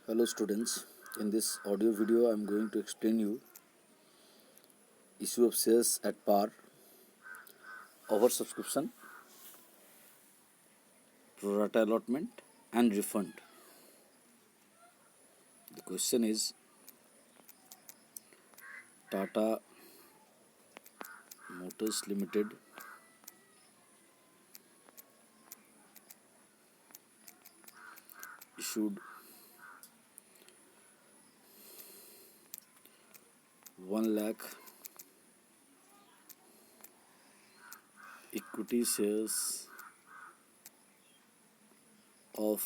Hello students, in this audio video I am going to explain you issue of shares at par, oversubscription, pro rata allotment and refund. The question is Tata Motors Limited issued 1 lakh equity shares of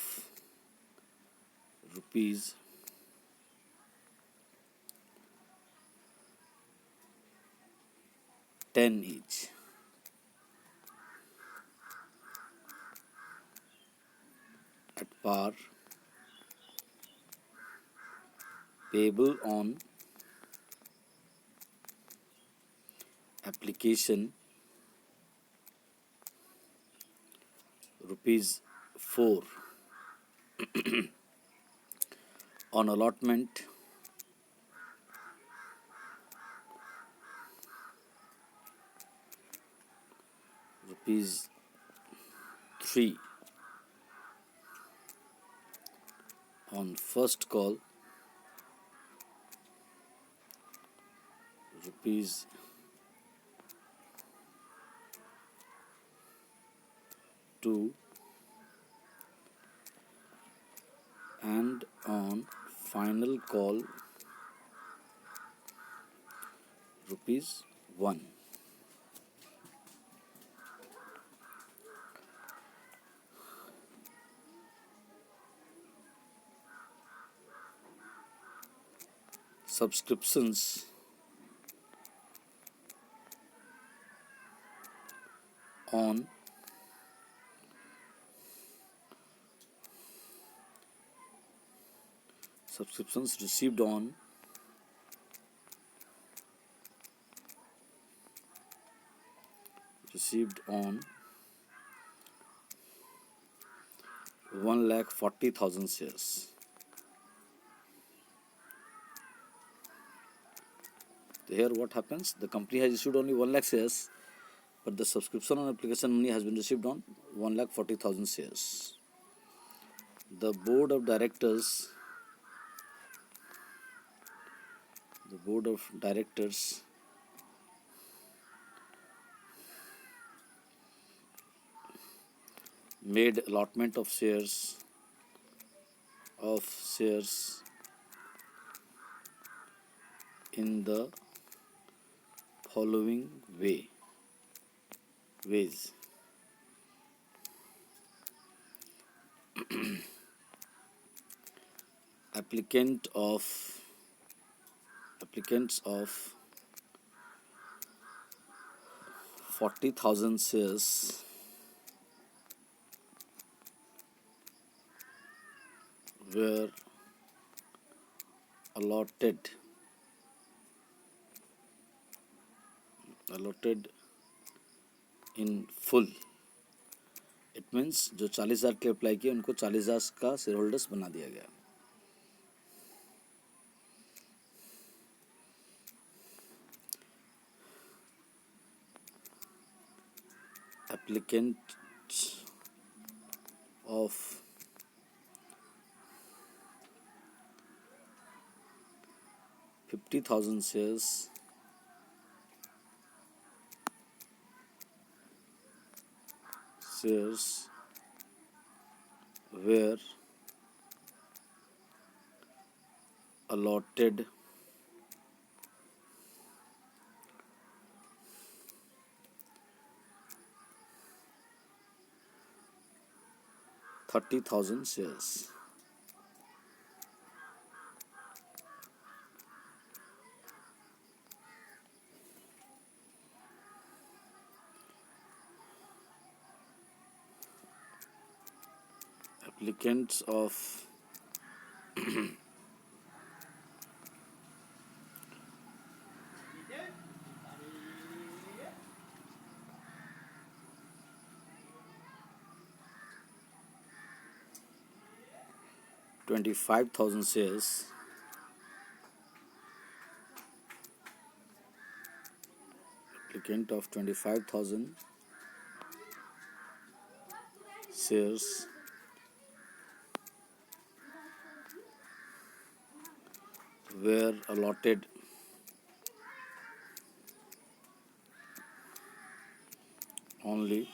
rupees 10 each at par, payable on application rupees 4, on allotment rupees 3, on first call rupees 2, and on final call rupees 1. Subscriptions on subscriptions received on 1,40,000 shares. Here what happens? The company has issued only 1 lakh shares, but the subscription on application money has been received on 1,40,000 shares. The board of directors made allotment of shares in the following ways. Applicants of 40,000 shares were allotted in full. It means जो 40,000 के apply किए उनको 40,000 का share holders बना दिया गया. Applicants of 50,000 shares were allotted 30,000 shares. Applicants of 25,000 shares applicant of 25,000 shares were allotted only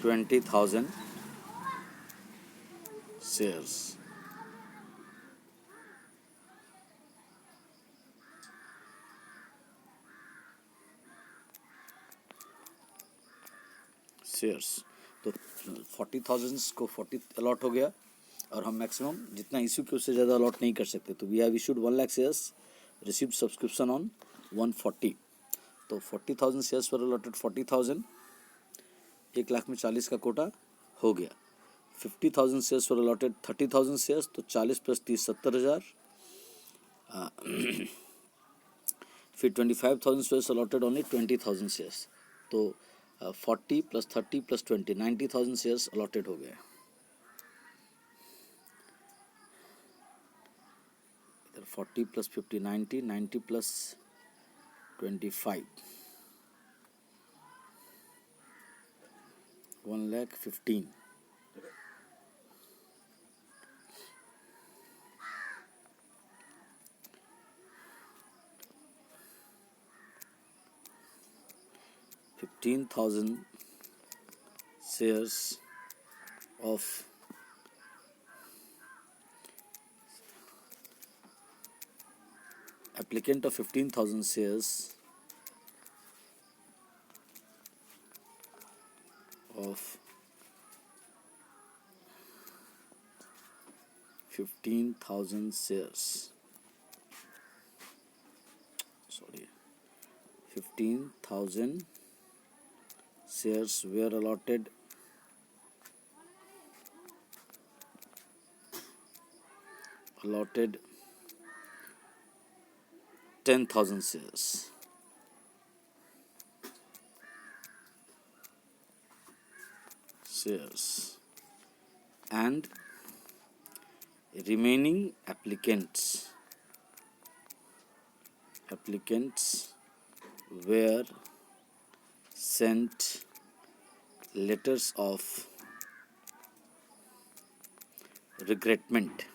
20,000 shares. तो 40,000 को 40 अलॉट हो गया और हम मैक्सिमम जितना इशू के उससे ज़्यादा अलॉट नहीं कर सकते. तो we have issued 1 lakh shares, received subscription on 140. तो 40,000 शेयर्स पर अलॉटेड 40,000, 1 लाख में 40 का कोटा हो गया. 50,000 शेयर्स पर अलॉटेड 30,000 शेयर्स, तो 40 प्लस 30 70,000. फिर 25,000 शेयर्स अलॉटेड ओनली 20,000 शेयर्स. तो 40 प्लस 30 प्लस 20 90,000 शेयर्स अलॉटेड हो गए. इधर 40 plus 50 90, 90 plus 25 1,15,000. 15,000 shares of applicant of 15,000 shares of 15,000 shares. Sorry, 15,000 shares were allotted allotted 10,000 shares and remaining applicants were sent letters of regretment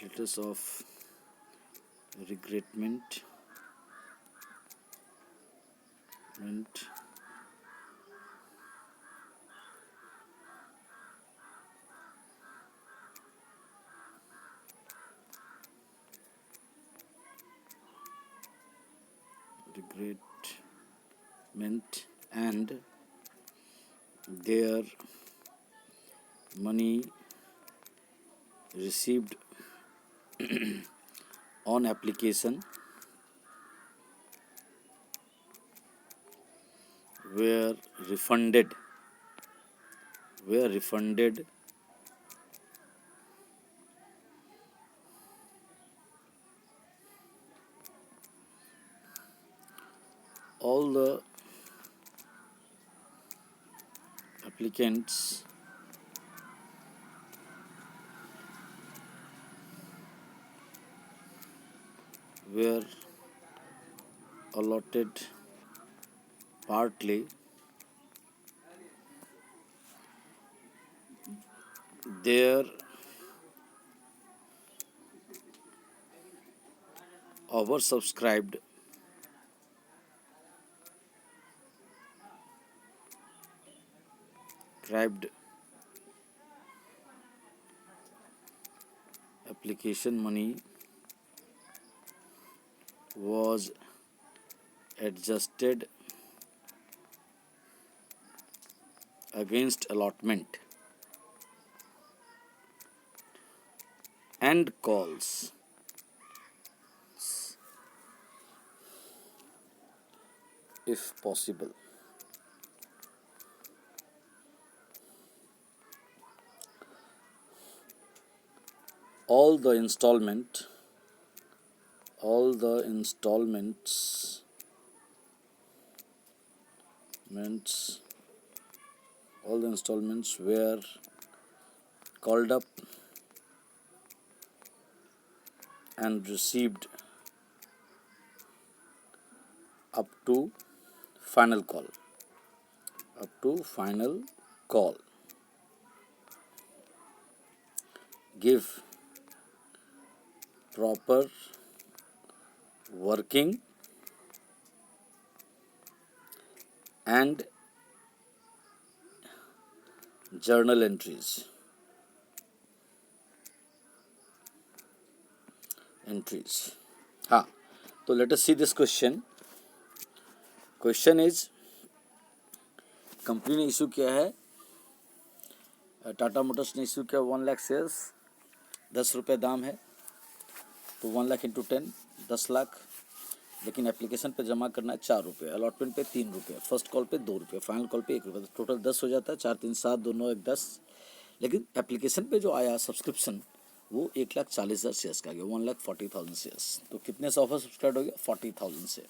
letters of regretment and their money received on application were refunded all the applicants were allotted partly their oversubscribed application money was adjusted against allotment and calls if possible. All the installments were called up and received up to final call. Give proper working and journal entries. हाँ, तो let us see this question. Question is, company ने issue किया है, Tata Motors ने issue किया 1 lakh shares, 10 रुपये दाम है, तो 1 लाख इंटू 10 10 लाख, लेकिन एप्लीकेशन पे जमा करना है 4 रुपये, अलॉटमेंट पे 3 रुपये, फर्स्ट कॉल पे 2 रुपये, फाइनल कॉल पे 1 रुपये, तो टोटल 10 हो जाता है, 4 3 7 2 9 1 10। लेकिन एप्लीकेशन पे जो आया सब्सक्रिप्शन वो 1,40,000 शेयर्स का गया, 1,40,000 शेयर्स। तो कितने से ऑफर सब्सक्राइब हो गया? 40,000 से।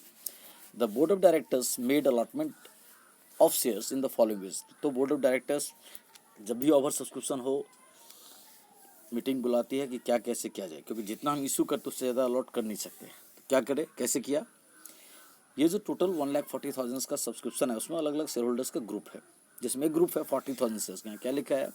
The board of directors made allotment of shares in the following veg. तो बोर्ड ऑफ डायरेक्टर्स जब भी ओवर सब्सक्रिप्शन हो मीटिंग बुलाती है कि क्या कैसे किया जाए, क्योंकि जितना हम इशू करते उससे ज़्यादा अलॉट कर नहीं सकते, तो क्या करें, कैसे किया। ये जो टोटल 1,40,000 का सब्सक्रिप्शन है उसमें अलग अलग शेयर होल्डर्स का ग्रुप है, जिसमें एक ग्रुप है 40,000 शेयर्स का। क्या लिखा है?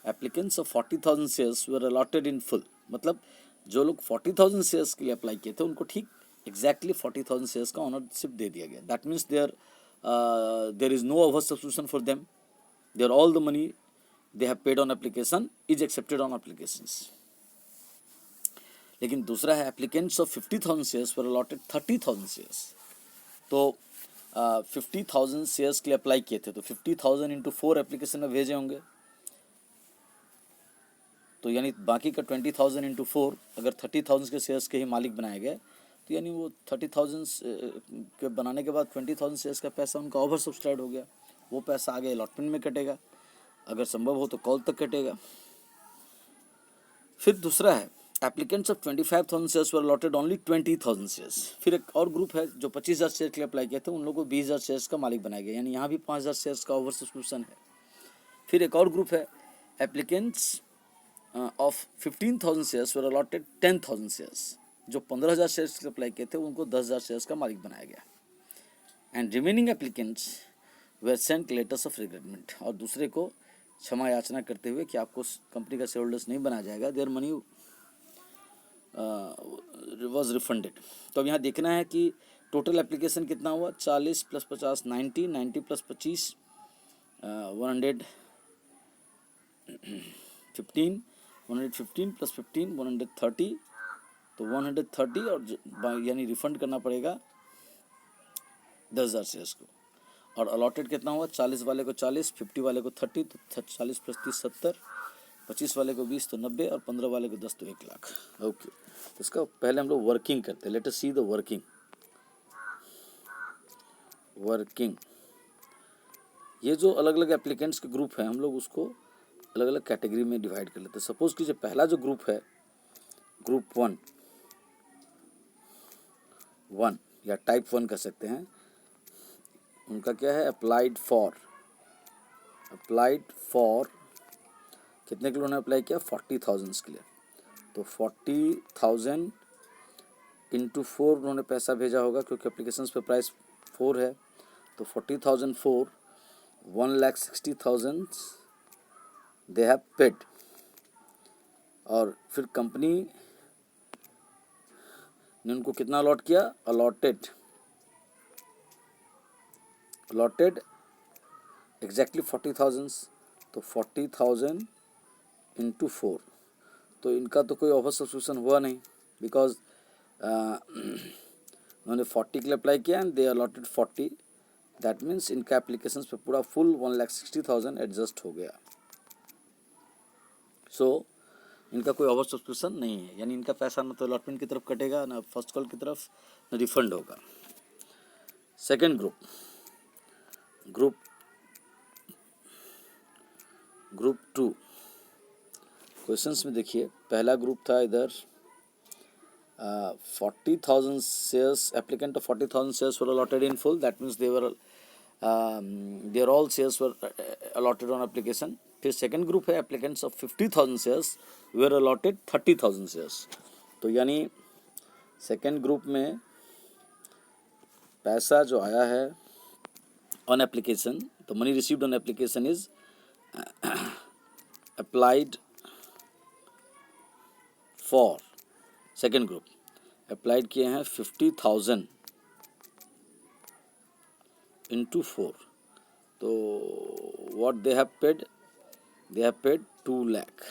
Applicants of 40,000 shares were allotted in full. मतलब जो लोग 40,000 शेयर्स के लिए अप्लाई किए थे उनको ठीक एग्जैक्टली 40,000 शेयर्स का ऑनरशिप दे दिया गया। That means there is no over subscription for them, they're all the money they have paid on application is accepted on applications। लेकिन दूसरा है applicants of 50,000 shares were allotted 30,000 shares। तो 50,000 shares के लिए अप्लाई किए थे, तो 50,000 इंटू 4 एप्लीकेशन में भेजे होंगे, तो यानी बाकी का 20,000 इंटू 4 अगर 30,000 के शेयर्स के ही मालिक बनाए गए, तो यानी वो 30,000 के बनाने के बाद 20,000 शेयर्स का पैसा उनका ओवर सब्सक्राइब हो गया, वो पैसा आगे अलॉटमेंट में कटेगा, अगर संभव हो तो कॉल तक कटेगा। फिर दूसरा है applicants of 25,000 shares were allotted only 20,000 shares. फिर एक और ग्रुप है जो 25,000 शेयर के लिए अप्लाई किए थे, उन लोगों को 20,000 शेयर्स का मालिक बनाया गया, यानी यहाँ भी 5,000 शेयर्स का ओवर सब्सक्रिप्शन है। फिर एक और ग्रुप है applicants of 15,000 shares were allotted 10,000 shares. जो 15,000 शेयर्स के लिए अप्लाई किए थे उनको 10,000 शेयर्स का मालिक बनाया गया। And remaining applicants were sent letters of regretment, और दूसरे को क्षमा याचना करते हुए कि आपको कंपनी का शेयर होल्डर्स नहीं बनाया जाएगा, देयर मनी वॉज रिफंडेड। तो अब यहाँ देखना है कि टोटल एप्लीकेशन कितना हुआ, 40 + 50 90, 90 + 25 115, 115 + 15 130, तो 130 और यानी रिफंड करना पड़ेगा 10,000 शेयर्स को। और अलॉटेड कितना हुआ, 40 वाले को 40, 50 वाले को 30, तो 40 + 30 70, 25 वाले को 20 तो 90, और 15 वाले को 10 तो 1 लाख। ओके, तो इसका पहले हम लोग वर्किंग करते हैं। Let us see the working. ये जो अलग अलग एप्लीकेंट्स के ग्रुप हैं हम लोग उसको अलग अलग कैटेगरी में डिवाइड कर लेते हैं। सपोज कि जो पहला जो ग्रुप है, ग्रुप 1 या टाइप 1 कह सकते हैं, उनका क्या है, अप्लाइड फॉर कितने के लिए उन्होंने अप्लाई किया, 40,000 के लिए। तो 40,000 इंटू 4 उन्होंने पैसा भेजा होगा, क्योंकि एप्लीकेशन पे प्राइस 4 है, तो 40,000 4 1,60,000 दे हैव पेड। और फिर कंपनी ने उनको कितना अलॉट किया, अलॉटेड एग्जैक्टली 40,000, तो 40,000 इंटू 4, तो इनका तो कोई ओवर सब्सक्रिप्शन हुआ नहीं, बिकॉज उन्होंने 40 के लिए अप्लाई किया and they allotted 40, that means इनका एप्लीकेशन पे पूरा फुल 1,60,000 एडजस्ट हो गया। सो इनका कोई ओवर सब्सक्रिप्शन नहीं है, यानी इनका पैसा ना तो अलॉटमेंट की तरफ कटेगा, ना फर्स्ट कॉल की तरफ, ना रिफंड होगा। सेकेंड ग्रुप 2 क्वेश्चंस में देखिए, पहला ग्रुप था इधर 40,000 shares, applicant of 40,000 shares were allotted in full, that means their all shares were allotted on application। फिर सेकंड ग्रुप है applicants of 50,000 shares were allotted 30,000 shares। तो यानी सेकंड ग्रुप में पैसा जो आया है ऑन एप्लीकेशन, तो money received on application is applied for, second group applied किए हैं 50,000 इंटू 4, तो what they have paid 2 lakh.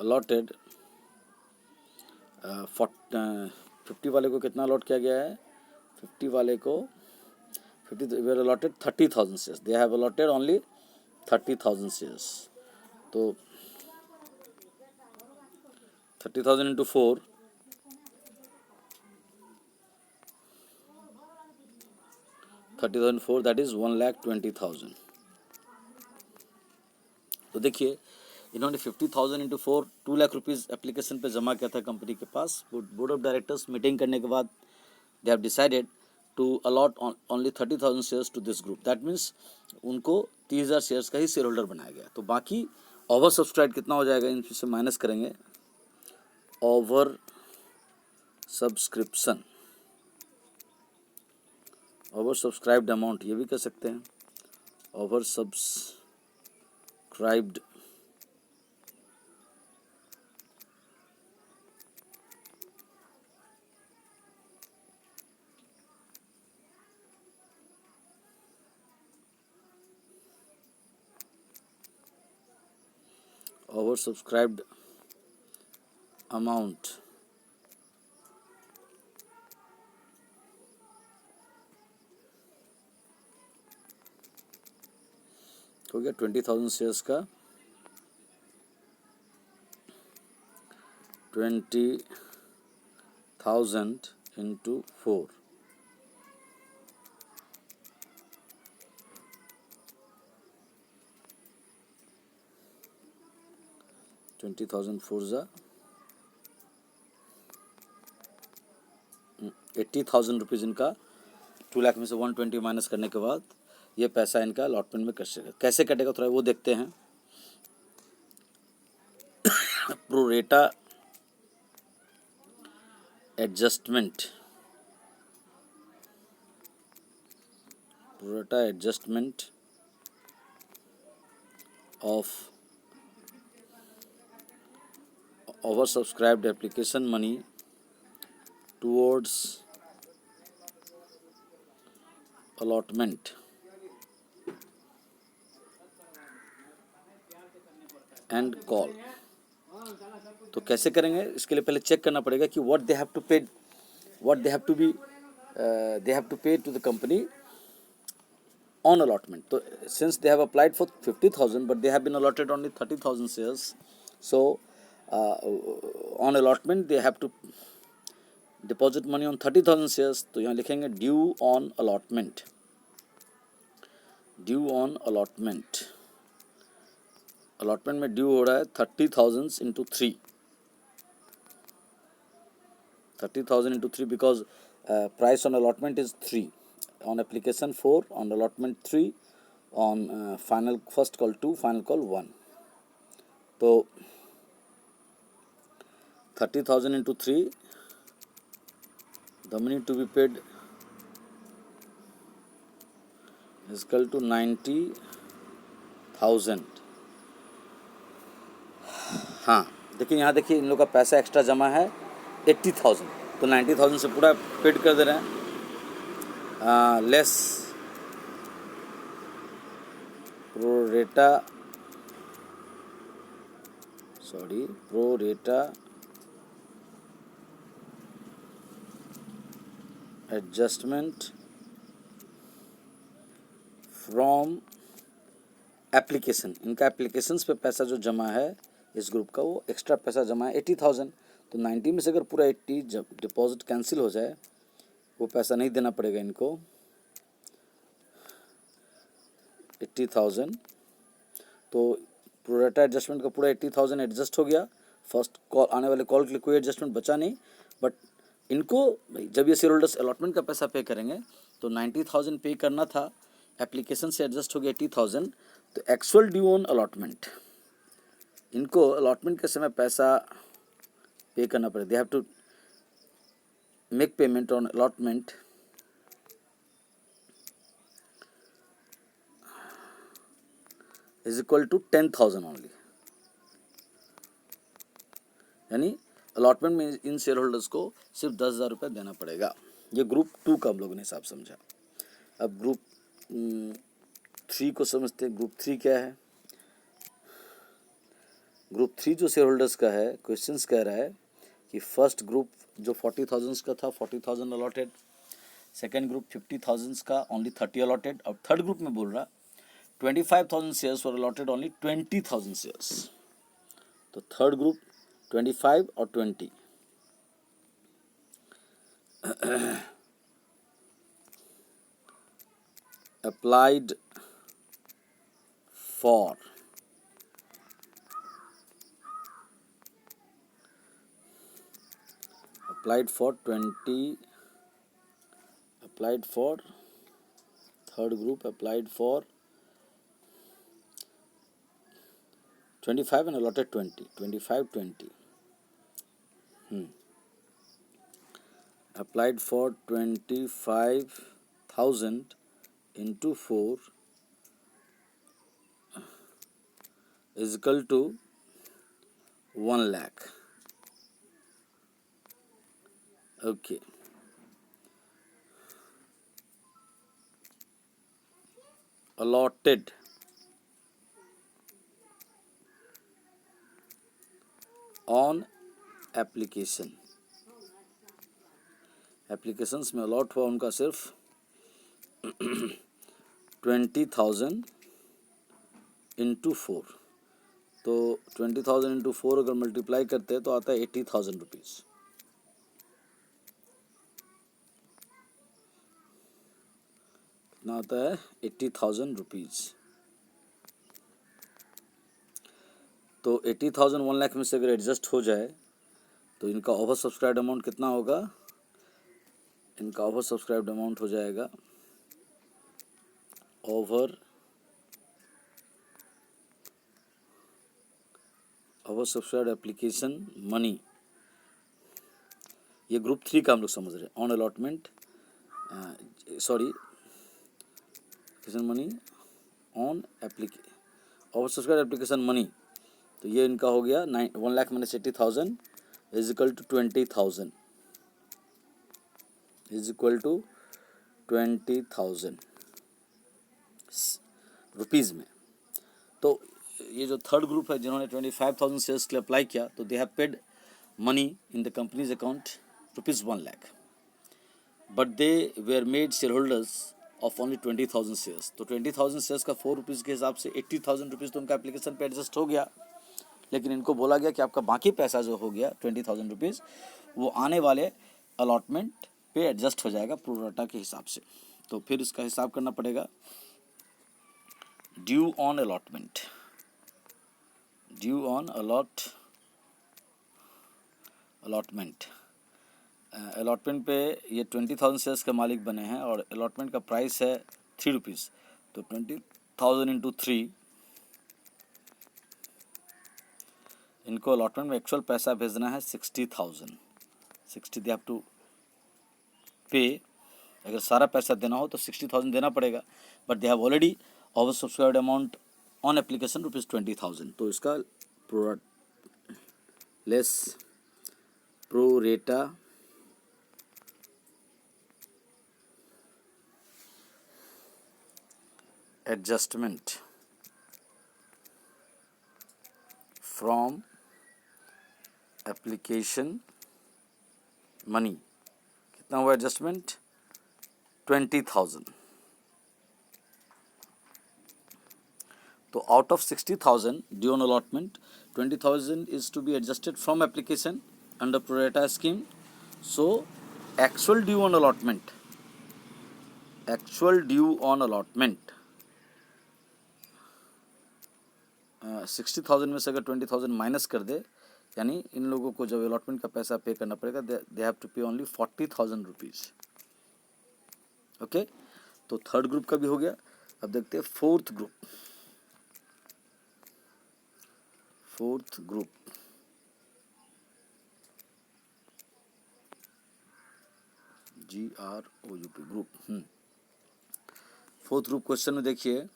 allotted 50 वाले को कितना अलॉट किया गया है, 50 वाले को 50 were allotted 30,000 shares, they have allotted only 30,000 shares, तो 30,000 into 4, 30,004 that is 1,20,000। तो देखिए इन्होंने 50,000 इंटू 4 2 लाख रुपीज़ एप्लीकेशन पे जमा किया था कंपनी के पास। बोर्ड ऑफ डायरेक्टर्स मीटिंग करने के बाद they have decided to allot only 30,000 shares to this group, that means उनको 30,000 शेयर्स का ही शेयर होल्डर बनाया गया। तो बाकी ओवर सब्सक्राइब कितना हो जाएगा, इनसे माइनस करेंगे over subscription, over subscribed amount ये भी कह सकते हैं, ओवर सब्सक्राइब्ड oversubscribed amount हो गया 20,000 शेयर्स का 20,000 इंटू 4, ₹80,000 इनका 2 लाख में से 120 माइनस करने के बाद ये पैसा इनका अलॉटमेंट में कैसे कटेगा थोड़ा वो देखते हैं। Pro rata adjustment of oversubscribed application money towards allotment and call। तो कैसे करेंगे, इसके लिए पहले चेक करना पड़ेगा कि what they have to pay to the company on allotment। तो since they have applied for 50,000 but they have been allotted only 30,000 shares, so on allotment they have to deposit money on 30,000 shares। तो यहाँ लिखेंगे due on allotment, allotment में due हो रहा है 30,000 into 3, 30,000 into 3 because price on allotment is 3, on application 4, on allotment 3, on final first call 2, final call 1। तो 30,000 into 3, the money to be paid is equal to 90,000। हाँ देखिए यहाँ इन लोग का पैसा एक्स्ट्रा जमा है 80,000, तो 90,000 से पूरा पेड कर दे रहे हैं। Less pro rata adjustment from application. इनका एप्लीकेशंस पे पैसा जो जमा है इस ग्रुप का, वो एक्स्ट्रा पैसा जमा है 80,000। तो 90 में से अगर पूरा 80 जब डिपॉजिट कैंसिल हो जाए, वो पैसा नहीं देना पड़ेगा इनको 80,000। तो प्रोरेटा एडजस्टमेंट का पूरा 80,000 एडजस्ट हो गया। फर्स्ट कॉल आने वाले कॉल के लिए कोई एडजस्टमेंट बचा नहीं। बट इनको जब ये शेयर होल्डर्स अलॉटमेंट का पैसा पे करेंगे तो 90,000 पे करना था, एप्लीकेशन से एडजस्ट हो गया 80,000। तो एक्चुअल ड्यू ऑन अलॉटमेंट, इनको अलॉटमेंट के समय पैसा पे करना पड़ेगा। They have to make payment on allotment is equal to 10,000 only. यानी अलॉटमेंट में इन शेयर होल्डर्स को सिर्फ 10,000 रुपये देना पड़ेगा। ये ग्रुप 2 का हम लोगों ने हिसाब समझा। अब ग्रुप 3 को समझते हैं। ग्रुप 3 क्या है? ग्रुप 3 जो शेयर होल्डर्स का है, क्वेश्चंस कह रहा है कि फर्स्ट ग्रुप जो 40,000 का था 40,000 अलॉटेड, सेकेंड ग्रुप 50,000 का ओनली 30 अलॉटेड, और थर्ड ग्रुप में बोल रहा 25,000 शेयर्स वर अलॉटेड ओनली 20,000 शेयर्स। तो थर्ड ग्रुप 25 और 20 applied for third group applied for 25 and allotted 20, 25, 20. Applied for 25,000 into 4 is equal to 1 lakh. Okay. Allotted on application. Applications में allot हुआ उनका सिर्फ 20,000 इंटू 4। तो 20,000 इंटू 4 अगर मल्टीप्लाई करते हैं तो आता है 80,000 रुपीज़। कितना आता है? 80,000 रुपीज़। तो 80,000 1 लाख में से अगर एडजस्ट हो जाए तो इनका ओवर सब्सक्राइब्ड अमाउंट कितना होगा? इनका ओवर सब्सक्राइब्ड अमाउंट हो जाएगा ओवर सब्सक्राइब्ड एप्लीकेशन मनी। ये ग्रुप 3 का हम लोग समझ रहे हैं। On allotment application money on over subscribed application money. तो ये इनका हो गया 1 lakh minus 80,000 is equal to 20,000 rupees में। तो ये जो थर्ड ग्रुप है जिन्होंने 25,000 शेयर्स के लिए अप्लाई किया, तो they have paid money in the companies account ₹1 lakh, but they were made share holders of only 20,000 shares. तो 20,000 शेयर्स का 4 रुपीज़ के हिसाब से 80,000 रुपीज़ तो उनका एप्लीकेशन पे एडजस्ट हो गया। लेकिन इनको बोला गया कि आपका बाकी पैसा जो हो गया 20,000 रुपीज़, वो आने वाले अलॉटमेंट पे एडजस्ट हो जाएगा प्रोरेटा के हिसाब से। तो फिर इसका हिसाब करना पड़ेगा। ड्यू ऑन अलॉटमेंट, अलॉटमेंट पे ये 20,000 शेयर्स के मालिक बने हैं और अलॉटमेंट का प्राइस है 3 रुपीज़। तो 20,000 इंटू 3, इनको अलॉटमेंट में एक्चुअल पैसा भेजना है 60,000। 60 दे हैव टू पे। अगर सारा पैसा देना हो तो 60,000 देना पड़ेगा, but they have already over subscribed amount on application ₹20,000। तो इसका pro rata adjustment from application money, कितना हुआ एडजस्टमेंट? 20,000. तो out of 60,000 due on allotment, 20,000 is to be adjusted from application under pro rata scheme. So actual due on allotment, 60,000 में से अगर 20,000 minus कर दे, यानी इन लोगों को जब अलॉटमेंट का पैसा पे करना पड़ेगा, दे हैव टू पे ओनली 40,000 रुपीज़. ओके, तो थर्ड ग्रुप का भी हो गया. अब देखते हैं fourth group. GROUP group. Fourth group question में देखिए,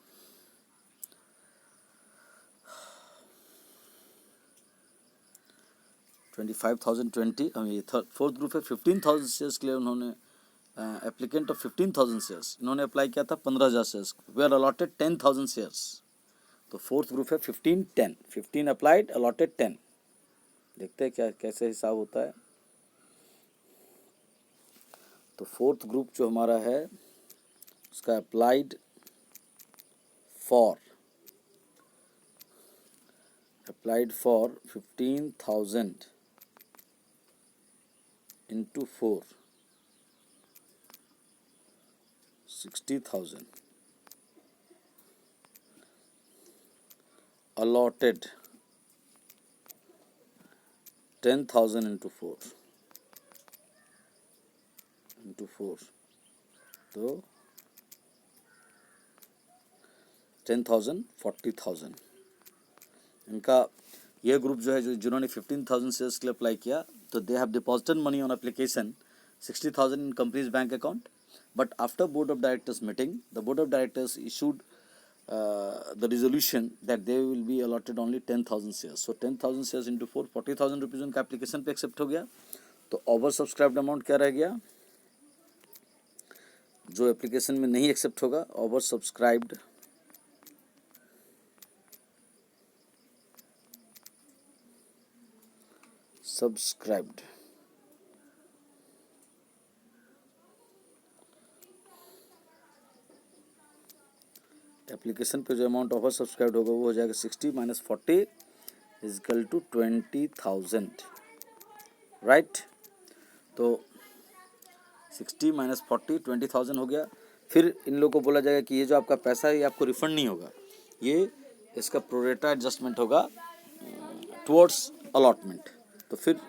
$25,020. ये फोर्थ ग्रुप है. 15,000 शेयर्स के लिए उन्होंने एप्लीकेंट ऑफ 15,000 शेयर्स, इन्होंने अप्लाई किया था 15,000 shares. They are allotted 10,000 shares. तो फोर्थ ग्रुप है 15-10. 15 अप्लाइड, अलॉटेड 10. देखते हैं क्या कैसे हिसाब होता है. तो फोर्थ ग्रुप जो हमारा है उसका applied for 15,000 into 4, 60,000. Allotted 10,000 into 4. तो 10,000, 40,000. इनका ये ग्रुप जो है, जिन्होंने 15,000 शेयर्स के लिए अप्लाई किया, तो they have deposited money on application 60,000 in company's bank account. But after board of directors meeting, the board of directors issued the resolution that they will be allotted only 10,000 shares. So 10,000 shares into 4, 40,000 rupees उनका application पे accept हो गया. तो over subscribed amount क्या रह गया? जो application में नहीं एक्सेप्ट होगा, ओवर सब्सक्राइब्ड एप्लीकेशन पे जो अमाउंट ओवर सब्सक्राइब्ड होगा वो हो जाएगा 60 - 40 = 20,000. राइट. तो 60 - 40 20,000 हो गया. फिर इन लोगों को बोला जाएगा कि ये जो आपका पैसा है ये आपको रिफंड नहीं होगा, ये इसका प्रोरेटा एडजस्टमेंट होगा टुवर्ड्स अलॉटमेंट. तो फिर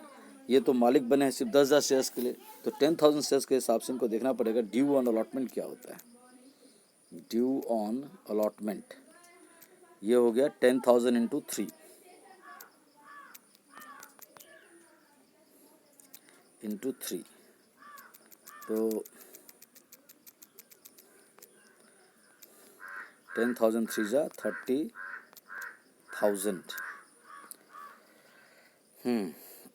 ये तो मालिक बने हैं सिर्फ 10,000 शेयर्स के लिए, तो 10,000 शेयर्स के हिसाब से इनको देखना पड़ेगा ड्यू ऑन अलॉटमेंट क्या होता है. ड्यू ऑन अलॉटमेंट ये हो गया 10,000 into 3 into 3. तो 10,000 3 जा 30,000.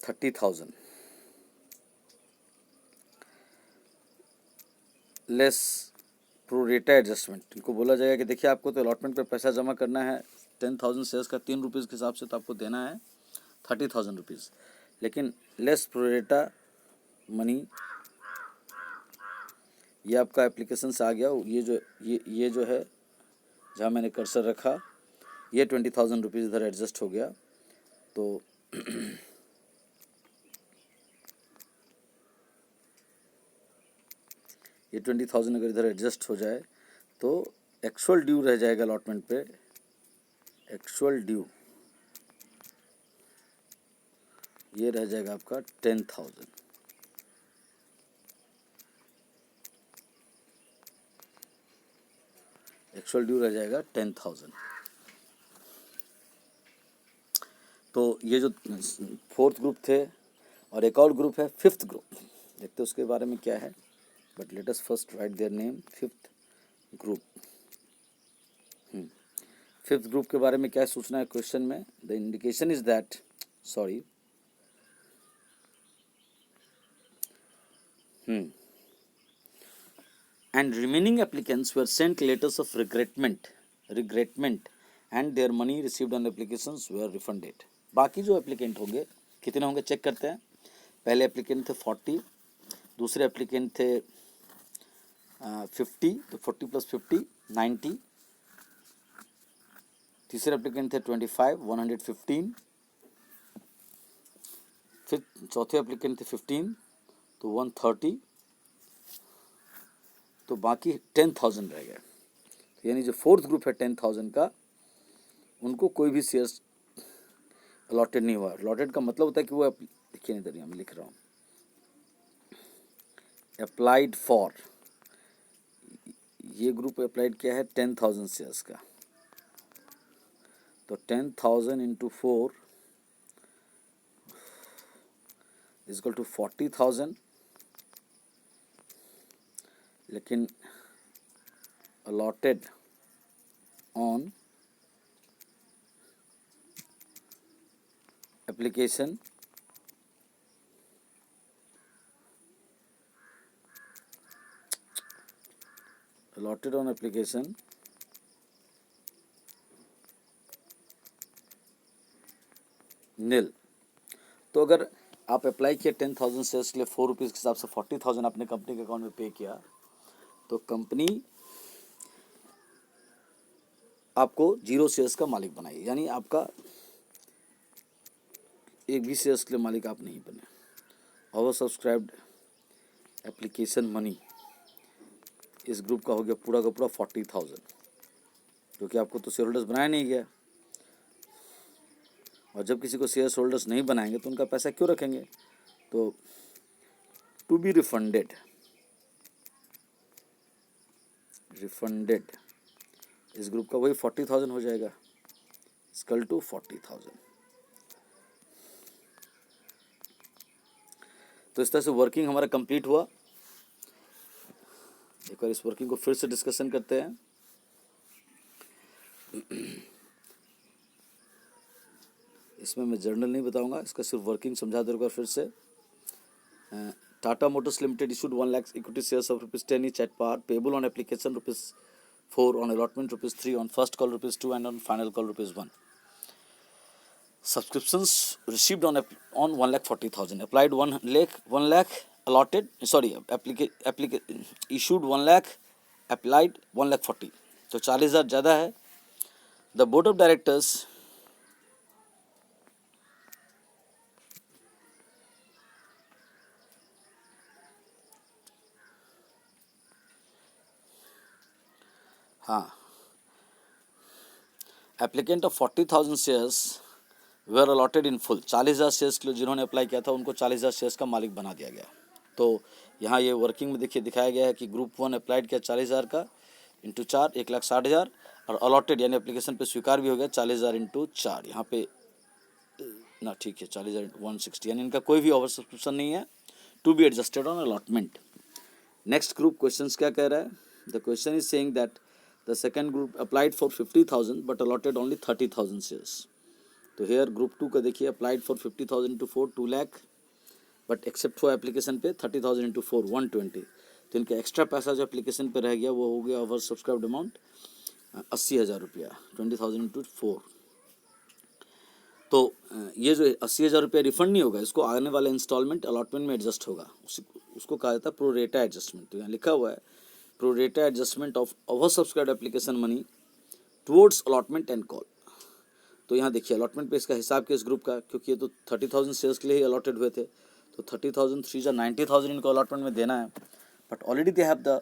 30,000 लेस प्रोरेटा एडजस्टमेंट. इनको बोला जाएगा कि देखिए आपको तो अलॉटमेंट पे पैसा जमा करना है 10,000 शेयर्स का 3 रुपीज़ के हिसाब से, तो आपको देना है 30,000 रुपीज़. लेकिन लेस प्रोरेटा मनी ये आपका एप्लीकेशन से आ गया. ये जो है जहाँ मैंने कर्सर रखा, ये 20,000 रुपीज़ इधर एडजस्ट हो गया. तो ये 20,000 अगर इधर एडजस्ट हो जाए तो एक्चुअल ड्यू रह जाएगा अलॉटमेंट पे. एक्चुअल ड्यू ये रह जाएगा आपका 10,000. एक्चुअल ड्यू रह जाएगा 10,000. तो ये जो फोर्थ ग्रुप थे, और एक और ग्रुप है फिफ्थ ग्रुप. देखते हैं उसके बारे में क्या है. But let us first right their name. Fifth group. Fifth group के बारे में क्या सोचना है क्वेश्चन में. The indication is that, sorry, and remaining applicants were sent letters of regretment and their money received on applications were refunded. बाकी जो applicant होंगे कितने होंगे चेक करते हैं. पहले एप्लीकेंट थे 40, दूसरे एप्लीकेंट थे 50, तो 40 + 50 90, तीसरे एप्लीकेंट थे 25 115, फिर चौथे एप्लीकेंट थे 15 तो 130, तो बाकी 10,000 रह गए. यानी जो फोर्थ ग्रुप है 10,000 का, उनको कोई भी शेयर्स अलॉटेड नहीं हुआ. अलॉटेड का मतलब होता है कि वो देखिए इधर मैं लिख रहा हूँ, अप्लाइड फॉर, ये ग्रुप अप्लाइड किया है 10,000 शेयर्स का, तो 10,000 × 4 इक्वल टू 40,000. लेकिन allotted on application नील. तो अगर आप अप्लाई किया 10,000 शेयर्स के लिए 4 रुपीज़ के हिसाब से 40,000 अपने कंपनी के अकाउंट में पे किया, तो कंपनी आपको 0 शेयर्स का मालिक बनाएगी. यानी आपका एक भी शेयर्स के लिए मालिक आप नहीं बने. ओवर सब्सक्राइब्ड एप्लीकेशन मनी इस ग्रुप का हो गया पूरा का पूरा 40,000, क्योंकि आपको तो शेयर होल्डर्स बनाया नहीं गया. और जब किसी को शेयर होल्डर्स नहीं बनाएंगे तो उनका पैसा क्यों रखेंगे. तो टू बी रिफंडेड इस ग्रुप का वही 40,000 हो जाएगा, इक्वल टू 40,000. तो इस तरह से वर्किंग हमारा कंप्लीट हुआ. एक बार इस वर्किंग को फिर से डिस्कशन करते हैं. इसमें मैं जर्नल नहीं बताऊंगा, इसका सिर्फ वर्किंग समझा दूंगा एक बार फिर से. Tata Motors limited issued 1 lakh equity shares of ₹10 each at par, payable on application ₹4, on allotment ₹3, on first call ₹2, and on final call ₹1. Subscriptions received on 1,40,000, applied 1 lakh, allotted, issued 1 lakh, applied 1,40,000, तो 40,000 ज़्यादा है. The board of directors applicant of 40,000 shares where allotted in full. 40,000 shares के लिए जिन्होंने apply किया था उनको 40,000 shares का मालिक बना दिया गया. तो यहाँ ये वर्किंग में देखिए दिखाया गया है कि ग्रुप 1 अप्लाइड किया 40,000 का इंटू 4 1,60,000, और अलॉटेड यानी एप्लीकेशन पे स्वीकार भी हो गया 40,000 इंटू 4. यहाँ पे ना ठीक है 40,000 इंटू 160, यानी इनका कोई भी ओवर सब्सक्रिप्शन नहीं है. To be adjusted on allotment. Next group question क्या कह रहा है. The question is saying that the second group applied for 50,000 but allotted only 30,000 shares. तो here group 2 का देखिए applied for 50,000 into 4 2 lakh, but except for application पे 30,000 into 4 120. तो इनका एक्स्ट्रा पैसा जो एप्लीकेशन पे रह गया वो हो गया ओवर सब्सक्राइब्ड अमाउंट 80,000 रुपया, 20,000 into 4. तो ये जो 80,000 रुपया रिफंड नहीं होगा, इसको आने वाले इंस्टॉलमेंट अलॉटमेंट में एडजस्ट होगा. उसको कहा जाता है प्रोरेटा एडजस्टमेंट. तो यहाँ लिखा हुआ है pro rata adjustment of over subscribed application money towards allotment and call. तो यहाँ देखिए अलॉटमेंट पे इसका हिसाब किया इस ग्रुप का, क्योंकि ये तो 30,000 शेयर्स के लिए ही अलॉटेड हुए थे. तो 30,000 3 जा 90,000 इनको अलॉटमेंट में देना है. But already they have the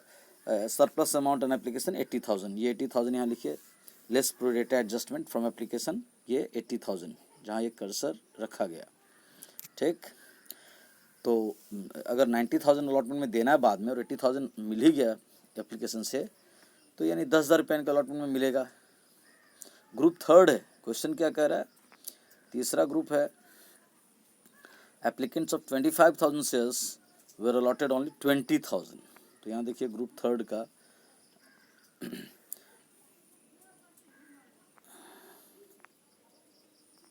surplus amount on application 80,000. ये 80,000 यहाँ लिखिए less pro rata adjustment from application, ये 80,000 जहाँ ये कर्सर रखा गया. ठीक, तो अगर 90,000 अलॉटमेंट में देना है बाद में और 80,000 मिल ही गया एप्लीकेशन से, तो यानी 10,000 रुपये इनका अलॉटमेंट में मिलेगा. ग्रुप थर्ड है. क्वेश्चन क्या कह रहा है. तीसरा ग्रुप है applicants of 25,000 shares were allotted only 20,000. तो यहाँ देखिए ग्रुप थर्ड का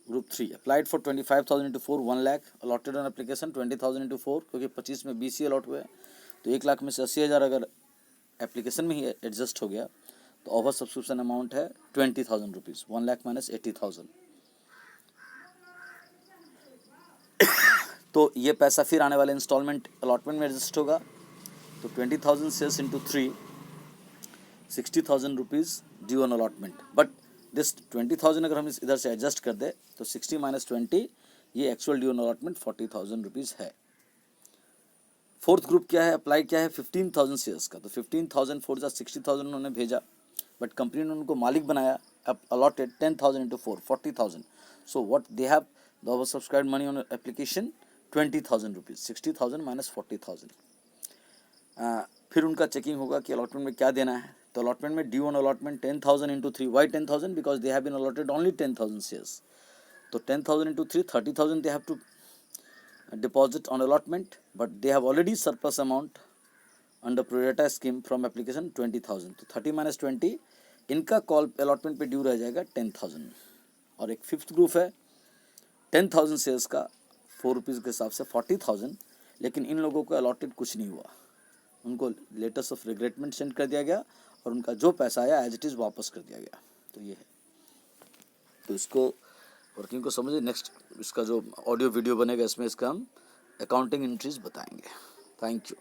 group 3 applied for 25,000 into 4 1 lakh, allotted on application 20,000 into 4, क्योंकि 25 में 20 ही अलॉट हुए, तो 1 लाख में से 80,000 अगर एप्लीकेशन में ही एडजस्ट हो गया, तो ओवर सब्सक्रिप्शन अमाउंट है 20,000 रुपीज़, 1 लाख माइनस 80,000। तो ये पैसा फिर आने वाले इंस्टॉलमेंट अलॉटमेंट में एडजस्ट होगा। तो 20,000 shares into 3, 60,000 rupees due on allotment. But this 20,000 अगर हम इधर से एडजस्ट कर दे तो 60 माइनस 20 ये actual due on allotment 40,000 rupees है। फोर्थ ग्रुप क्या है, अप्लाई क्या है 15,000 शेयर्स का। तो 15,000 फोर जा 60,000 उन्होंने भेजा, बट कंपनी ने उनको मालिक बनाया, allotted 10,000 into 4 40,000। So what they have the over subscribed money on application 20,000 rupees, 60,000 minus 40,000। फिर उनका चेकिंग होगा कि अलॉटमेंट में क्या देना है। तो अलॉटमेंट में due on allotment 10,000 into 3, why 10,000 because they have been allotted only 10,000 shares. तो 10,000 into 3 30,000 they have to deposit on allotment, but they have already surplus amount under pro rata scheme from application 20,000। तो 30 minus 20 इनका call allotment पे due रह जाएगा 10,000। और एक fifth group है 10,000 shares का 4 रुपीज़ के हिसाब से 40,000, लेकिन इन लोगों को अलॉटेड कुछ नहीं हुआ, उनको लेटर्स ऑफ रिग्रेटमेंट सेंड कर दिया गया और उनका जो पैसा आया एज इट इज़ वापस कर दिया गया। तो ये है, तो इसको वर्किंग को समझिए। नेक्स्ट इसका जो ऑडियो वीडियो बनेगा इसमें इसका हम अकाउंटिंग एंट्रीज बताएंगे। Thank you.